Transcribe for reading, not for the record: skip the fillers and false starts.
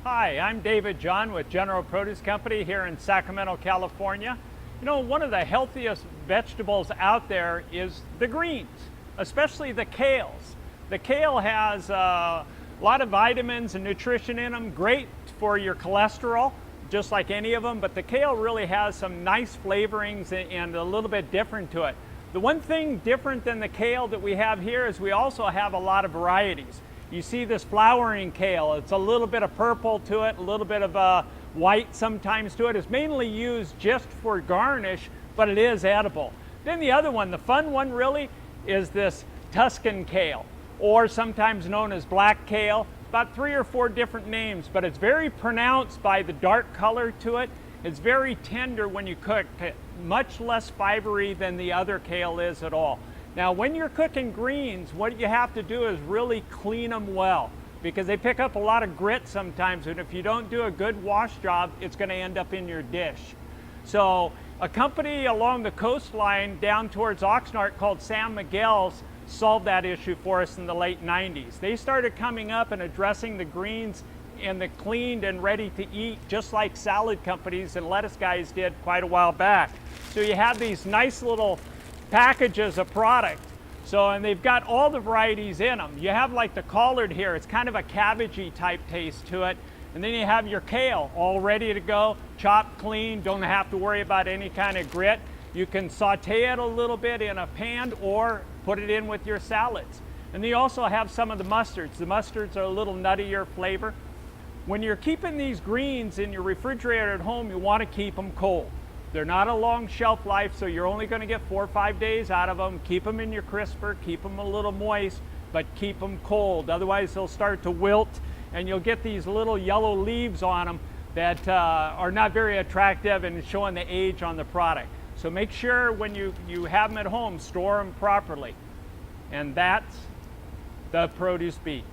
Hi, I'm David John with General Produce Company here in Sacramento, California. You know, one of the healthiest vegetables out there is the greens, especially the kales. The kale has a lot of vitamins and nutrition in them, great for your cholesterol, just like any of them, but the kale really has some nice flavorings and a little bit different to it. The one thing different than the kale that we have here is we also have a lot of varieties. You see this flowering kale, it's a little bit of purple to it, a little bit of white sometimes to it. It's mainly used just for garnish, but it is edible. Then the other one, the fun one really, is this Tuscan kale, or sometimes known as black kale. About 3 or 4 different names, but it's very pronounced by the dark color to it. It's very tender when you cook it, much less fibery than the other kale is at all. Now, when you're cooking greens, what you have to do is really clean them well because they pick up a lot of grit sometimes, and if you don't do a good wash job, it's going to end up in your dish. So a company along the coastline down towards Oxnard called San Miguel's solved that issue for us in the late 90s. They started coming up and addressing the greens and the cleaned and ready to eat, just like salad companies and lettuce guys did quite a while back. So you have these nice little packages of product. So, and they've got all the varieties in them. You have like the collard here, it's kind of a cabbagey type taste to it. And then you have your kale all ready to go, chopped clean, don't have to worry about any kind of grit. You can saute it a little bit in a pan or put it in with your salads. And then you also have some of the mustards. The mustards are a little nuttier flavor. When you're keeping these greens in your refrigerator at home, you want to keep them cold. They're not a long shelf life, so you're only going to get 4 or 5 days out of them. Keep them in your crisper, keep them a little moist, but keep them cold. Otherwise, they'll start to wilt, and you'll get these little yellow leaves on them that are not very attractive and showing the age on the product. So make sure when you have them at home, store them properly. And that's the Produce Beat.